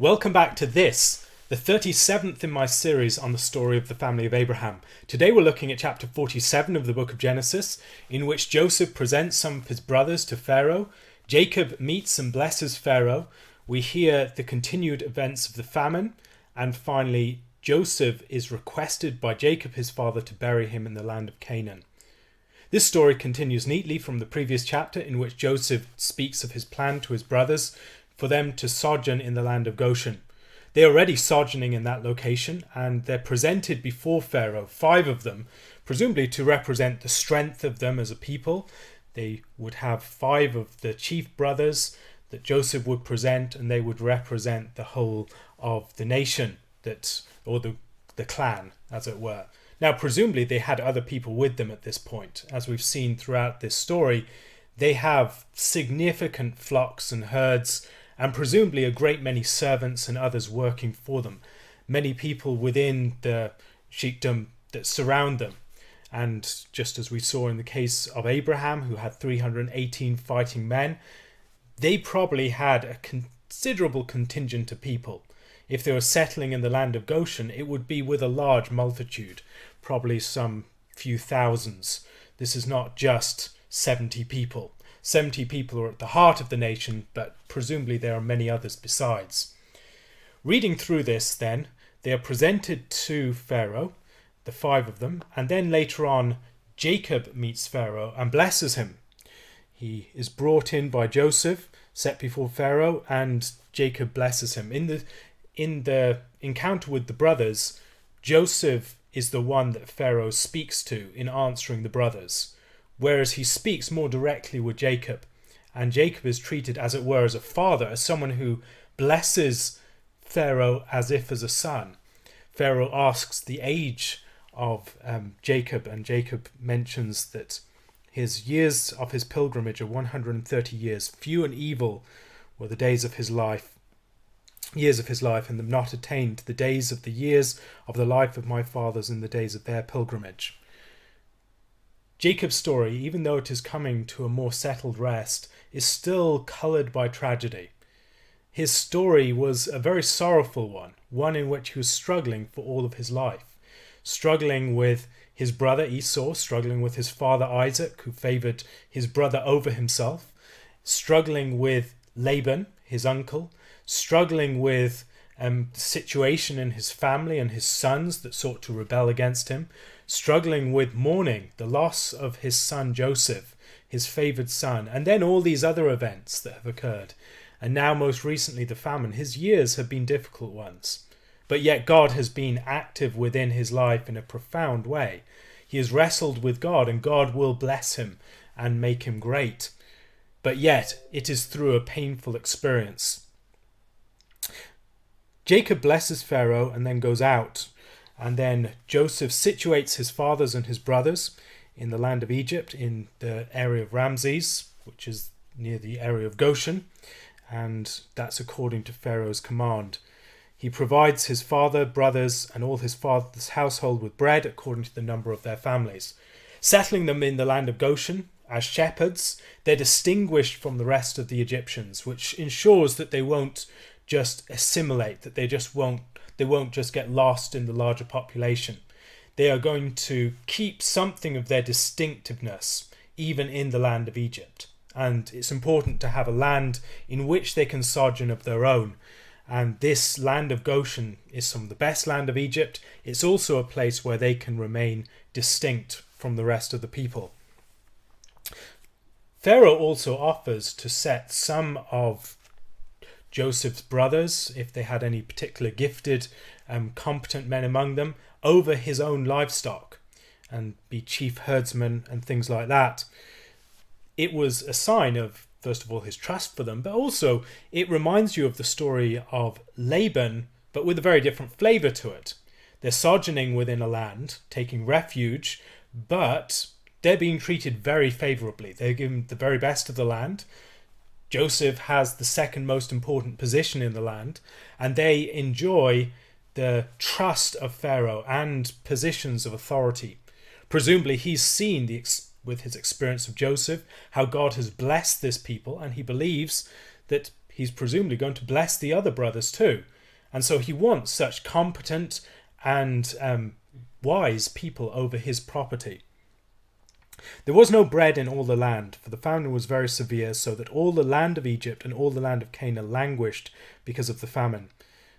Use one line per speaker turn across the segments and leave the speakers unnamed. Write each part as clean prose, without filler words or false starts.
Welcome back to this, the 37th in my series on the story of the family of Abraham. Today we're looking at chapter 47 of the book of Genesis, in which Joseph presents some of his brothers to Pharaoh. Jacob meets and blesses Pharaoh. We hear the continued events of the famine, and finally Joseph is requested by Jacob, his father, to bury him in the land of Canaan. This story continues neatly from the previous chapter, in which Joseph speaks of his plan to his brothers for them to sojourn in the land of Goshen. They are already sojourning in that location, and they're presented before Pharaoh, 5 of them, presumably to represent the strength of them as a people. They would have 5 of the chief brothers that Joseph would present, and they would represent the whole of the nation, or the clan, as it were. Now, presumably they had other people with them at this point. As we've seen throughout this story, they have significant flocks and herds, and presumably a great many servants and others working for them. Many people within the sheikdom that surround them. And just as we saw in the case of Abraham, who had 318 fighting men, they probably had a considerable contingent of people. If they were settling in the land of Goshen, it would be with a large multitude, probably some few thousands. This is not just 70 people. 70 people are at the heart of the nation, but presumably there are many others besides. Reading through this then, they are presented to Pharaoh, the 5 of them, and then later on Jacob meets Pharaoh and blesses him. He is brought in by Joseph, set before Pharaoh, and Jacob blesses him. In the encounter with the brothers, Joseph is the one that Pharaoh speaks to in answering the brothers, whereas he speaks more directly with Jacob. And Jacob is treated, as it were, as a father, as someone who blesses Pharaoh as if as a son. Pharaoh asks the age of Jacob, and Jacob mentions that his years of his pilgrimage are 130 years. Few and evil were the days of his life, and have not attained the days of the years of the life of my fathers in the days of their pilgrimage. Jacob's story, even though it is coming to a more settled rest, is still coloured by tragedy. His story was a very sorrowful one in which he was struggling for all of his life, struggling with his brother Esau, struggling with his father Isaac, who favoured his brother over himself, struggling with Laban, his uncle, struggling with the situation in his family and his sons that sought to rebel against him, struggling with mourning the loss of his son Joseph, his favoured son, and then all these other events that have occurred. And now most recently the famine. His years have been difficult ones, but yet God has been active within his life in a profound way. He has wrestled with God, and God will bless him and make him great. But yet it is through a painful experience. Jacob blesses Pharaoh and then goes out. And then Joseph situates his fathers and his brothers in the land of Egypt, in the area of Ramses, which is near the area of Goshen. And that's according to Pharaoh's command. He provides his father, brothers, and all his father's household with bread according to the number of their families. Settling them in the land of Goshen as shepherds, they're distinguished from the rest of the Egyptians, which ensures that they won't just assimilate, that they won't just get lost in the larger population. They are going to keep something of their distinctiveness even in the land of Egypt. And it's important to have a land in which they can sojourn of their own. And this land of Goshen is some of the best land of Egypt. It's also a place where they can remain distinct from the rest of the people. Pharaoh also offers to set some of Joseph's brothers, if they had any particular gifted, competent men among them, over his own livestock and be chief herdsmen and things like that. It was a sign of, first of all, his trust for them, but also it reminds you of the story of Laban, but with a very different flavour to it. They're sojourning within a land, taking refuge, but they're being treated very favourably. They're given the very best of the land. Joseph has the second most important position in the land, and they enjoy the trust of Pharaoh and positions of authority. Presumably he's seen with his experience of Joseph how God has blessed this people, and he believes that he's presumably going to bless the other brothers too. And so he wants such competent and wise people over his property. There was no bread in all the land, for the famine was very severe, so that all the land of Egypt and all the land of Canaan languished because of the famine.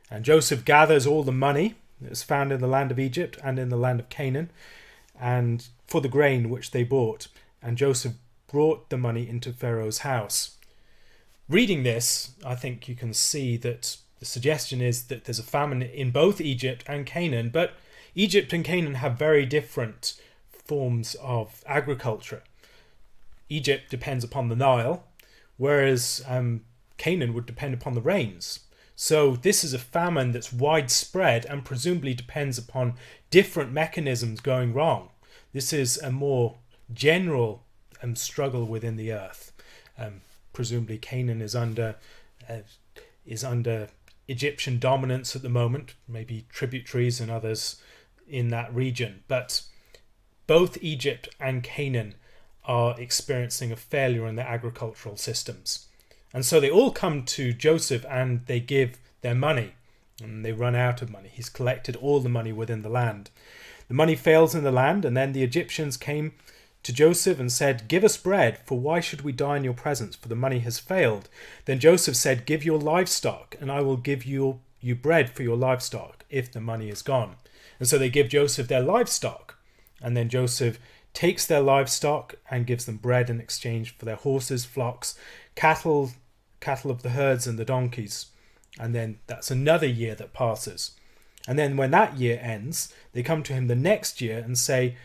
And Joseph gathers all the money that was found in the land of Egypt and in the land of Canaan, and for the grain which they bought. And Joseph brought the money into Pharaoh's house. Reading this, I think you can see that the suggestion is that there's a famine in both Egypt and Canaan, but Egypt and Canaan have very different forms of agriculture. Egypt depends upon the Nile, whereas Canaan would depend upon the rains. So this is a famine that's widespread and presumably depends upon different mechanisms going wrong. This is a more general struggle within the earth. Presumably Canaan is under Egyptian dominance at the moment, maybe tributaries and others in that region. But both Egypt and Canaan are experiencing a failure in their agricultural systems. And so they all come to Joseph and they give their money. And they run out of money. He's collected all the money within the land. The money fails in the land, and then the Egyptians came to Joseph and said, "Give us bread, for why should we die in your presence? For the money has failed." Then Joseph said, "Give your livestock, and I will give you bread for your livestock if the money is gone." And so they give Joseph their livestock. And then Joseph takes their livestock and gives them bread in exchange for their horses, flocks, cattle of the herds and the donkeys. And then that's another year that passes. And then when that year ends, they come to him the next year and say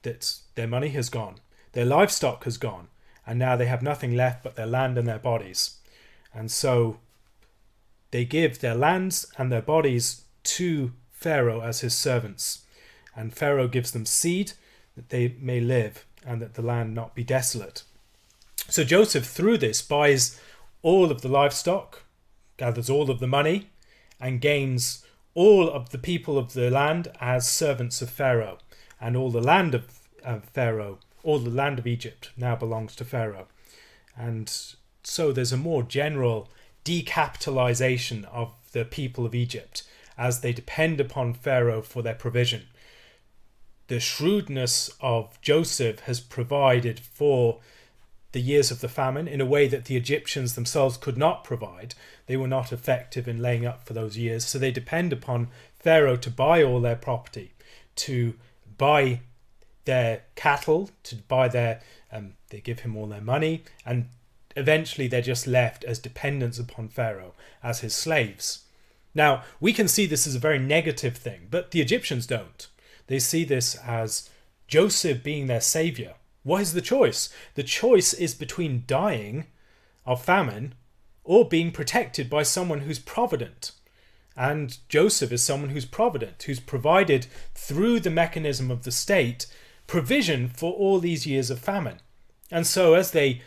that their money has gone, their livestock has gone, and now they have nothing left but their land and their bodies. And so they give their lands and their bodies to Pharaoh as his servants. And Pharaoh gives them seed that they may live and that the land not be desolate. So Joseph, through this, buys all of the livestock, gathers all of the money, and gains all of the people of the land as servants of Pharaoh. And all the land of Pharaoh, all the land of Egypt now belongs to Pharaoh. And so there's a more general decapitalization of the people of Egypt as they depend upon Pharaoh for their provision. The shrewdness of Joseph has provided for the years of the famine in a way that the Egyptians themselves could not provide. They were not effective in laying up for those years, so they depend upon Pharaoh to buy all their property, to buy their cattle, to buy their they give him all their money, and eventually they're just left as dependents upon Pharaoh as his slaves. Now, we can see this as a very negative thing, but the Egyptians don't. They see this as Joseph being their savior. What is the choice? The choice is between dying of famine or being protected by someone who's provident. And Joseph is someone who's provident, who's provided through the mechanism of the state provision for all these years of famine. And so as they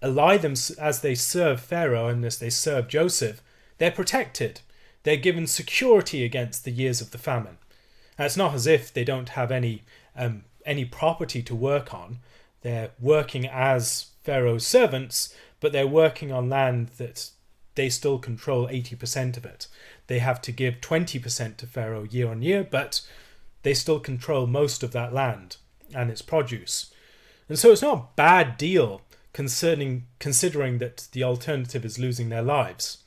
as they serve Pharaoh and as they serve Joseph, they're protected. They're given security against the years of the famine. And it's not as if they don't have any property to work on. They're working as Pharaoh's servants, but they're working on land that they still control 80% of it. They have to give 20% to Pharaoh year on year, but they still control most of that land and its produce. And so it's not a bad deal considering that the alternative is losing their lives.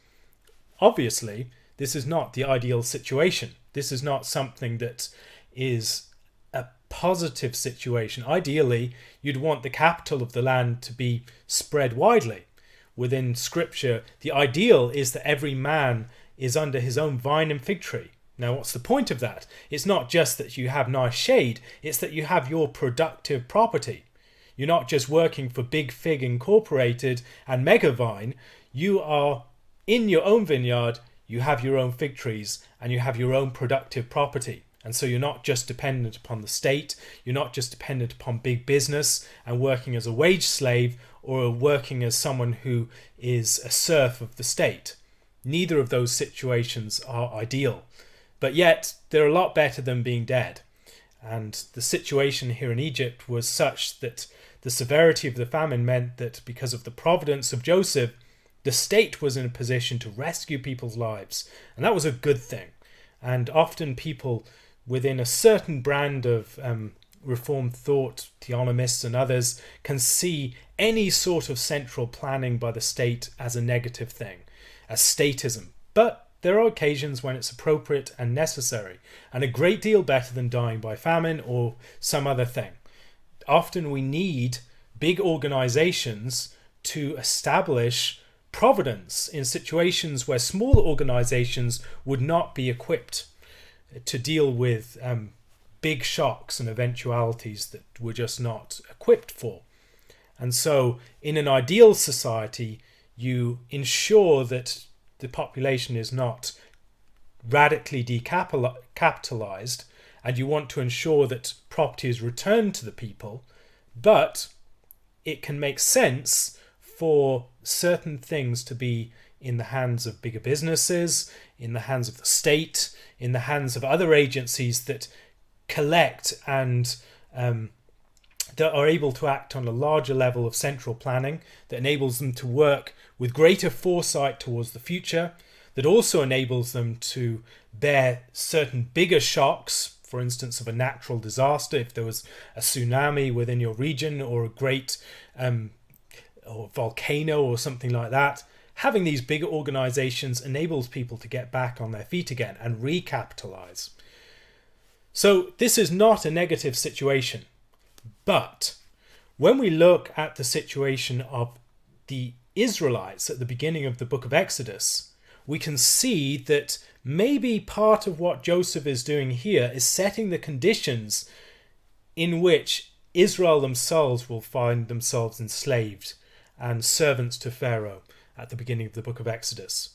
Obviously, this is not the ideal situation. This is not something that is a positive situation. Ideally, you'd want the capital of the land to be spread widely. Within Scripture, the ideal is that every man is under his own vine and fig tree. Now, what's the point of that? It's not just that you have nice shade, it's that you have your productive property. You're not just working for Big Fig Incorporated and Megavine. You are in your own vineyard, you have your own fig trees, and you have your own productive property. And so you're not just dependent upon the state, you're not just dependent upon big business and working as a wage slave or working as someone who is a serf of the state. Neither of those situations are ideal, but yet they're a lot better than being dead. And the situation here in Egypt was such that the severity of the famine meant that because of the providence of Joseph, The state was in a position to rescue people's lives, and that was a good thing. And often people within a certain brand of Reformed thought, theonomists and others, can see any sort of central planning by the state as a negative thing, as statism. But there are occasions when it's appropriate and necessary, and a great deal better than dying by famine or some other thing. Often we need big organizations to establish providence in situations where small organizations would not be equipped to deal with big shocks and eventualities that we're just not equipped for. And so in an ideal society, you ensure that the population is not radically decapitalized, and you want to ensure that property is returned to the people, but it can make sense for certain things to be in the hands of bigger businesses, in the hands of the state, in the hands of other agencies that collect and that are able to act on a larger level of central planning, that enables them to work with greater foresight towards the future, that also enables them to bear certain bigger shocks, for instance, of a natural disaster, if there was a tsunami within your region or a great or volcano or something like that. Having these bigger organizations enables people to get back on their feet again and recapitalize. So this is not a negative situation. But when we look at the situation of the Israelites at the beginning of the book of Exodus, we can see that maybe part of what Joseph is doing here is setting the conditions in which Israel themselves will find themselves enslaved and servants to Pharaoh at the beginning of the book of Exodus.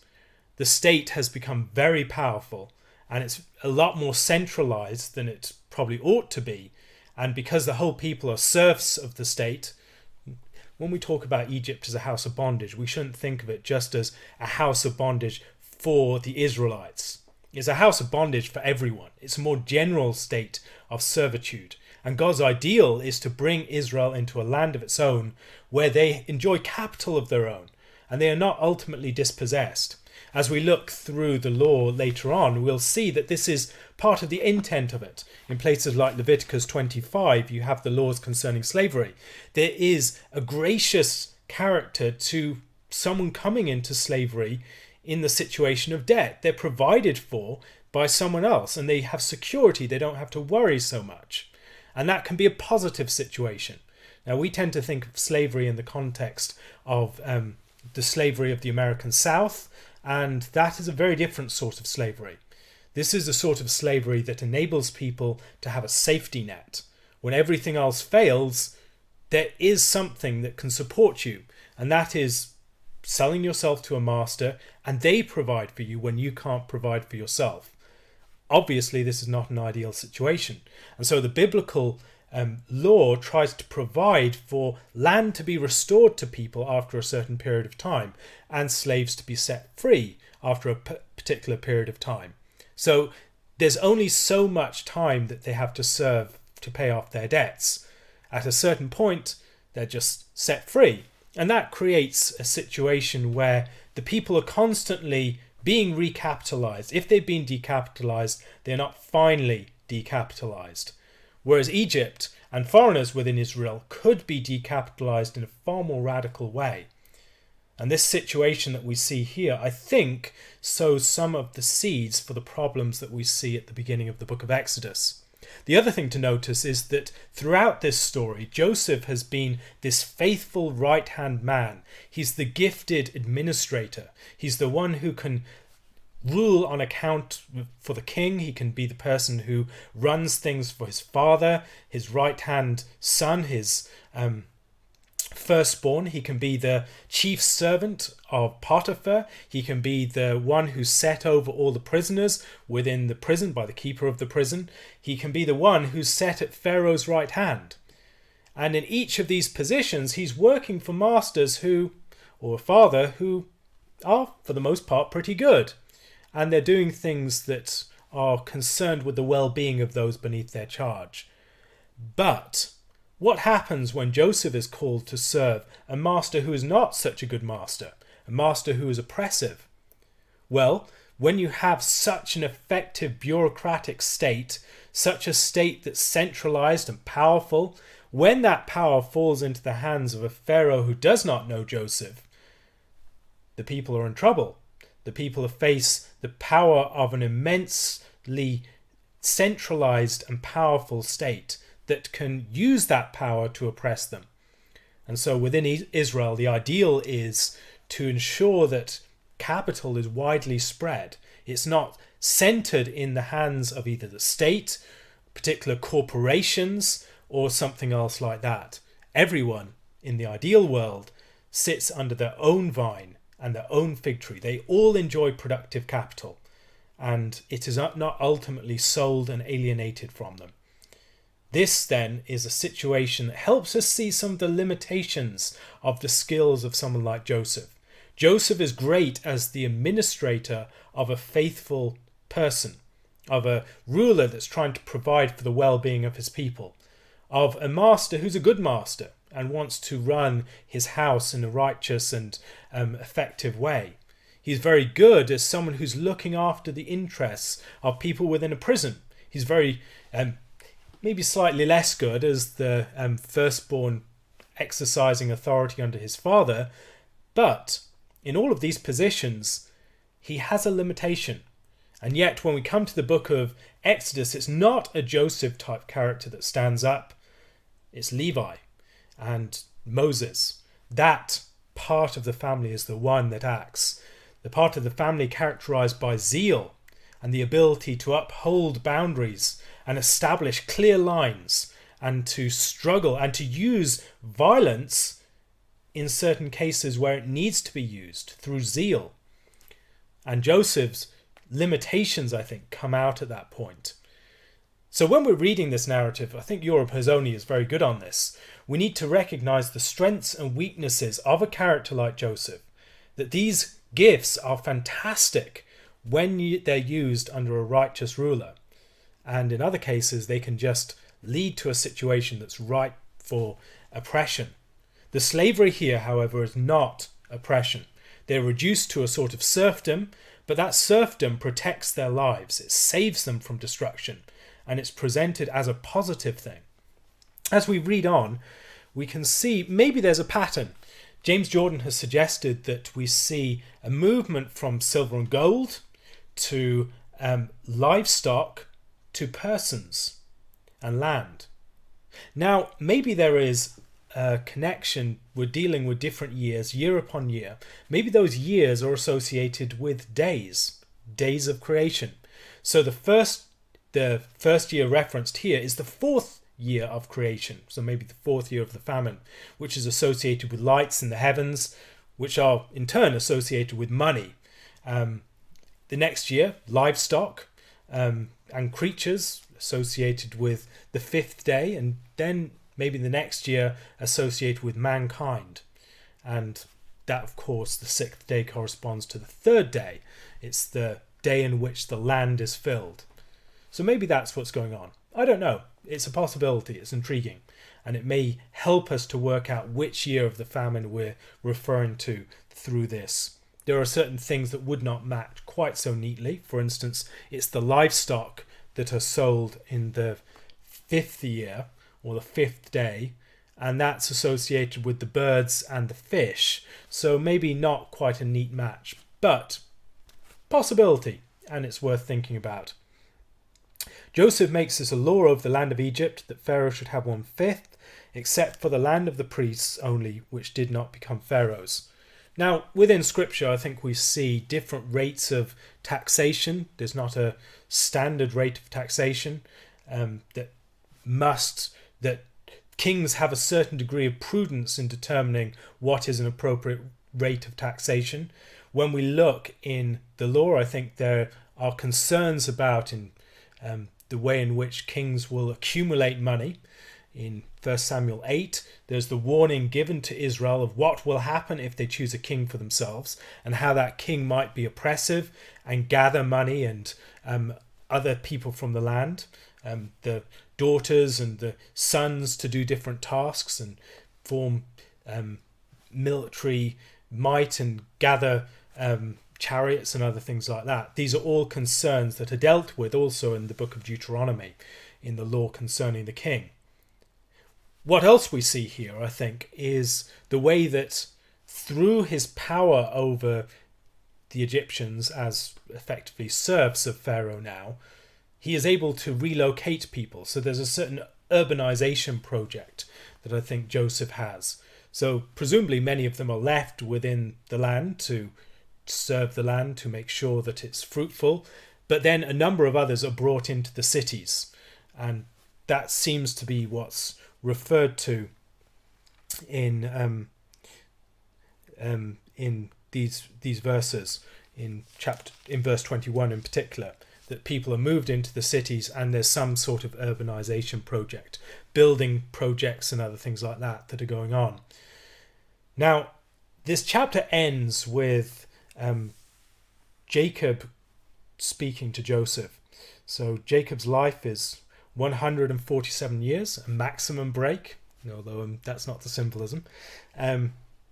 The state has become very powerful, and it's a lot more centralized than it probably ought to be. And because the whole people are serfs of the state, when we talk about Egypt as a house of bondage, we shouldn't think of it just as a house of bondage for the Israelites. It's a house of bondage for everyone. It's a more general state of servitude. And God's ideal is to bring Israel into a land of its own where they enjoy capital of their own and they are not ultimately dispossessed. As we look through the law later on, we'll see that this is part of the intent of it. In places like Leviticus 25, you have the laws concerning slavery. There is a gracious character to someone coming into slavery in the situation of debt. They're provided for by someone else and they have security. They don't have to worry so much. And that can be a positive situation. Now, we tend to think of slavery in the context of the slavery of the American South, and that is a very different sort of slavery. This is a sort of slavery that enables people to have a safety net. When everything else fails, there is something that can support you, and that is selling yourself to a master, and they provide for you when you can't provide for yourself. Obviously, this is not an ideal situation, and so the biblical law tries to provide for land to be restored to people after a certain period of time and slaves to be set free after a particular period of time. So there's only so much time that they have to serve to pay off their debts. At a certain point, they're just set free. And that creates a situation where the people are constantly being recapitalized. If they've been decapitalized, they're not finally decapitalized. Whereas Egypt and foreigners within Israel could be decapitalized in a far more radical way. And this situation that we see here, I think, sows some of the seeds for the problems that we see at the beginning of the book of Exodus. The other thing to notice is that throughout this story, Joseph has been this faithful right-hand man. He's the gifted administrator. He's the one who can rule on account for the king. He can be the person who runs things for his father, his right-hand son, his firstborn. He can be the chief servant of Potiphar. He can be the one who's set over all the prisoners within the prison by the keeper of the prison. He can be the one who's set at Pharaoh's right hand. And in each of these positions, he's working for masters who, or a father who are, for the most part, pretty good. And they're doing things that are concerned with the well-being of those beneath their charge. But what happens when Joseph is called to serve a master who is not such a good master, a master who is oppressive. Well, when you have such an effective bureaucratic state, such a state that's centralized and powerful, when that power falls into the hands of a Pharaoh who does not know Joseph, the people are in trouble. The people face the power of an immensely centralized and powerful state that can use that power to oppress them. And so within Israel, the ideal is to ensure that capital is widely spread. It's not centered in the hands of either the state, particular corporations, or something else like that. Everyone in the ideal world sits under their own vine and their own fig tree. They all enjoy productive capital, and it is not ultimately sold and alienated from them. This then is a situation that helps us see some of the limitations of the skills of someone like Joseph. Joseph is great as the administrator of a faithful person, of a ruler that's trying to provide for the well-being of his people, of a master who's a good master and wants to run his house in a righteous and effective way. He's very good as someone who's looking after the interests of people within a prison. He's very maybe slightly less good as the firstborn exercising authority under his father, but in all of these positions he has a limitation. And yet when we come to the book of Exodus, it's not a Joseph type character that stands up. It's Levi and Moses. That part of the family is the one that acts. The part of the family characterized by zeal and the ability to uphold boundaries and establish clear lines and to struggle and to use violence in certain cases where it needs to be used through zeal. And Joseph's limitations, I think, come out at that point. So when we're reading this narrative, I think Yoram Hazony is very good on this. We need to recognize the strengths and weaknesses of a character like Joseph, that these gifts are fantastic when they're used under a righteous ruler. And in other cases, they can just lead to a situation that's ripe for oppression. The slavery here, however, is not oppression. They're reduced to a sort of serfdom, but that serfdom protects their lives. It saves them from destruction, and it's presented as a positive thing. As we read on, we can see maybe there's a pattern. James Jordan has suggested that we see a movement from silver and gold to livestock to persons and land. Now, maybe there is a connection. We're dealing with different years, year upon year. Maybe those years are associated with days of creation. So the first year referenced here is the fourth year of creation. So maybe the fourth year of the famine, which is associated with lights in the heavens, which are in turn associated with money. The next year, livestock and creatures associated with the fifth day, and then maybe the next year associated with mankind. And that, of course, the sixth day corresponds to the third day. It's the day in which the land is filled. So maybe that's what's going on. I don't know. It's a possibility. It's intriguing. And it may help us to work out which year of the famine we're referring to through this. There are certain things that would not match quite so neatly. For instance, it's the livestock that are sold in the fifth year or the fifth day, and that's associated with the birds and the fish. So maybe not quite a neat match, but possibility, and it's worth thinking about. Joseph makes this a law of the land of Egypt that Pharaoh should have 1/5, except for the land of the priests only, which did not become Pharaoh's. Now, within Scripture, I think we see different rates of taxation. There's not a standard rate of taxation that kings have a certain degree of prudence in determining what is an appropriate rate of taxation. When we look in the law, I think there are concerns about the way in which kings will accumulate money. In 1 Samuel 8, there's the warning given to Israel of what will happen if they choose a king for themselves, and how that king might be oppressive and gather money and other people from the land, the daughters and the sons, to do different tasks and form military might and gather chariots and other things like that. These are all concerns that are dealt with also in the book of Deuteronomy, in the law concerning the king. What else we see here, I think, is the way that through his power over the Egyptians as effectively serfs of Pharaoh now, he is able to relocate people. So there's a certain urbanization project that I think Joseph has. So presumably many of them are left within the land to serve the land, to make sure that it's fruitful. But then a number of others are brought into the cities. And that seems to be what's referred to in these verses, in verse 21 in particular, that people are moved into the cities and there's some sort of urbanization project, building projects and other things like that are going on. Now, this chapter ends with Jacob speaking to Joseph. So Jacob's life is 147 years, a maximum break, although that's not the symbolism.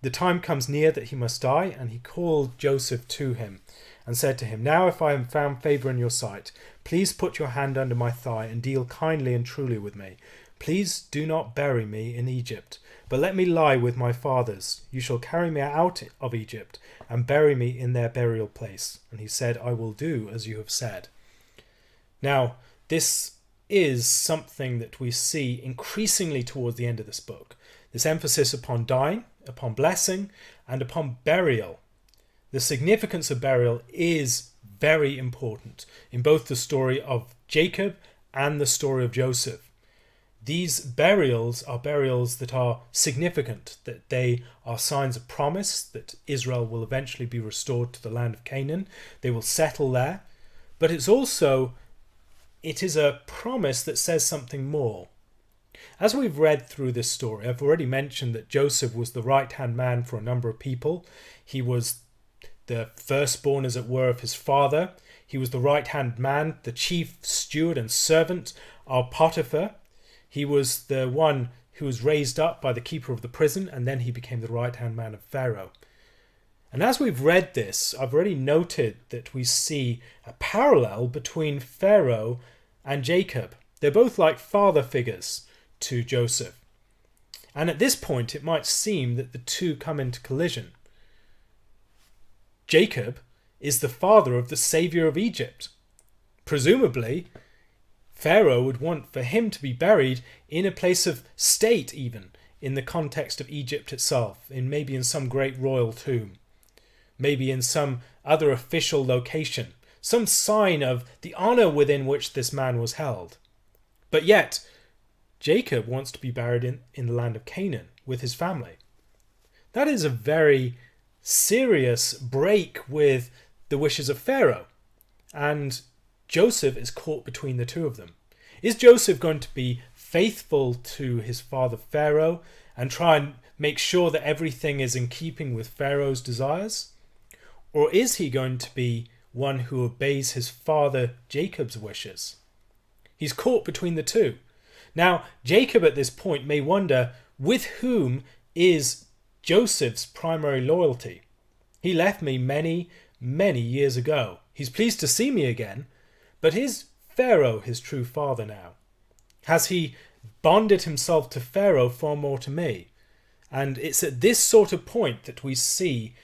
The time comes near that he must die, and he called Joseph to him and said to him, "Now if I have found favour in your sight, please put your hand under my thigh and deal kindly and truly with me. Please do not bury me in Egypt, but let me lie with my fathers. You shall carry me out of Egypt and bury me in their burial place." And he said, "I will do as you have said." Now, this is something that we see increasingly towards the end of this book. This emphasis upon dying, upon blessing, and upon burial. The significance of burial is very important in both the story of Jacob and the story of Joseph. These burials are burials that are significant, that they are signs of promise, that Israel will eventually be restored to the land of Canaan. They will settle there. But it is a promise that says something more. As we've read through this story, I've already mentioned that Joseph was the right-hand man for a number of people. He was the firstborn, as it were, of his father. He was the right-hand man, the chief steward and servant of Potiphar. He was the one who was raised up by the keeper of the prison, and then he became the right-hand man of Pharaoh. And as we've read this, I've already noted that we see a parallel between Pharaoh and Jacob. They're both like father figures to Joseph. And at this point, it might seem that the two come into collision. Jacob is the father of the savior of Egypt. Presumably, Pharaoh would want for him to be buried in a place of state, even in the context of Egypt itself, maybe in some great royal tomb, maybe in some other official location, some sign of the honor within which this man was held. But yet, Jacob wants to be buried in the land of Canaan with his family. That is a very serious break with the wishes of Pharaoh. And Joseph is caught between the two of them. Is Joseph going to be faithful to his father Pharaoh and try and make sure that everything is in keeping with Pharaoh's desires? Or is he going to be one who obeys his father Jacob's wishes? He's caught between the two. Now, Jacob at this point may wonder, with whom is Joseph's primary loyalty? He left me many, many years ago. He's pleased to see me again, but is Pharaoh his true father now? Has he bonded himself to Pharaoh far more to me? And it's at this sort of point that we see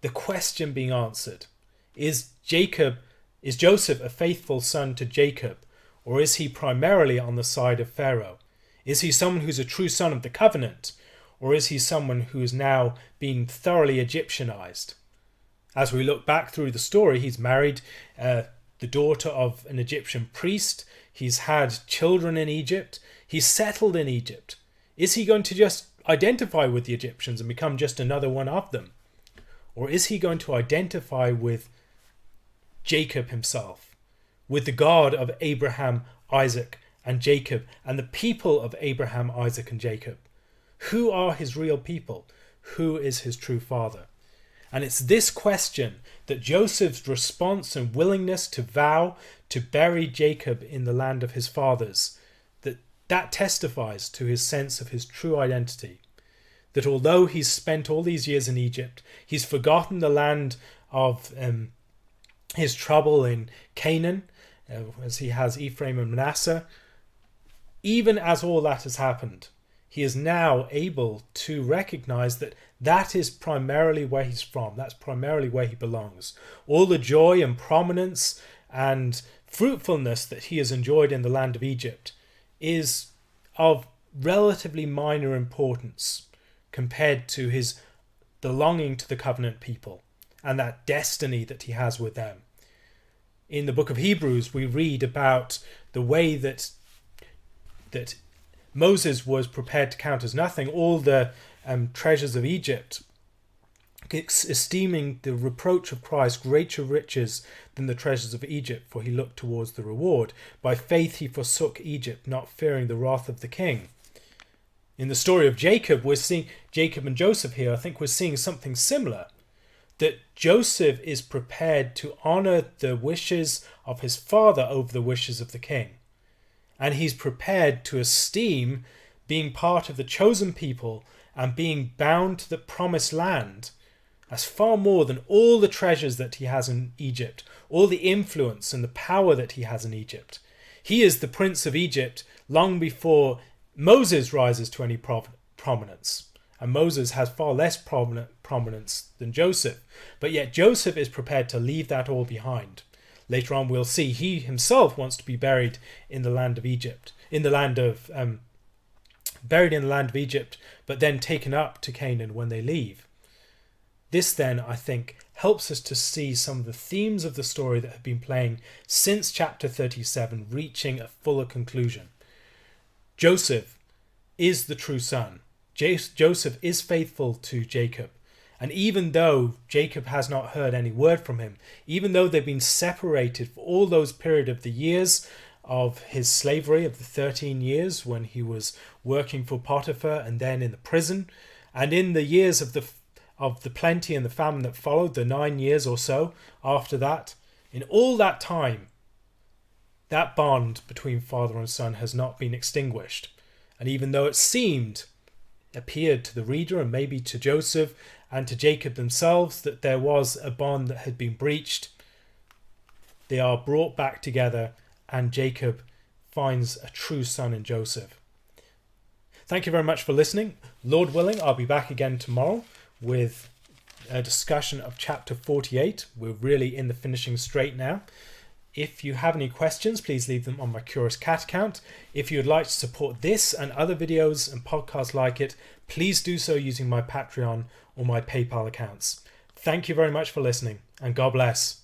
the question being answered. Is Joseph a faithful son to Jacob? Or is he primarily on the side of Pharaoh? Is he someone who's a true son of the covenant? Or is he someone who is now being thoroughly Egyptianized? As we look back through the story, he's married the daughter of an Egyptian priest. He's had children in Egypt. He's settled in Egypt. Is he going to just identify with the Egyptians and become just another one of them? Or is he going to identify with Jacob himself, with the God of Abraham, Isaac, and Jacob, and the people of Abraham, Isaac, and Jacob? Who are his real people? Who is his true father? And it's this question that Joseph's response and willingness to vow to bury Jacob in the land of his fathers, that testifies to his sense of his true identity. that although he's spent all these years in Egypt, he's forgotten the land of his trouble in Canaan, as he has Ephraim and Manasseh. Even as all that has happened, he is now able to recognize that that is primarily where he's from. That's primarily where he belongs. All the joy and prominence and fruitfulness that he has enjoyed in the land of Egypt is of relatively minor importance compared to his belonging to the covenant people and that destiny that he has with them. In the book of Hebrews, we read about the way that Moses was prepared to count as nothing all the treasures of Egypt, esteeming the reproach of Christ greater riches than the treasures of Egypt, for he looked towards the reward. By faith he forsook Egypt, not fearing the wrath of the king. In the story of Jacob, we're seeing Jacob and Joseph here. I think we're seeing something similar, that Joseph is prepared to honor the wishes of his father over the wishes of the king. And he's prepared to esteem being part of the chosen people and being bound to the promised land as far more than all the treasures that he has in Egypt, all the influence and the power that he has in Egypt. He is the prince of Egypt long before Moses rises to any prominence. And Moses has far less prominence than Joseph. But yet Joseph is prepared to leave that all behind. Later on we'll see he himself wants to be buried in the land of Egypt, buried in the land of Egypt, but then taken up to Canaan when they leave. This then, I think, helps us to see some of the themes of the story that have been playing since chapter 37 reaching a fuller conclusion. Joseph is the true son. Joseph is faithful to Jacob. And even though Jacob has not heard any word from him, even though they've been separated for all those period of the years of his slavery, of the 13 years when he was working for Potiphar and then in the prison, and in the years of the plenty and the famine that followed, the 9 years or so after that, in all that time, that bond between father and son has not been extinguished. And even though it appeared to the reader and maybe to Joseph and to Jacob themselves that there was a bond that had been breached, they are brought back together and Jacob finds a true son in Joseph. Thank you very much for listening. Lord willing, I'll be back again tomorrow with a discussion of chapter 48. We're really in the finishing straight now. If you have any questions, please leave them on my Curious Cat account. If you would like to support this and other videos and podcasts like it, please do so using my Patreon or my PayPal accounts. Thank you very much for listening, and God bless.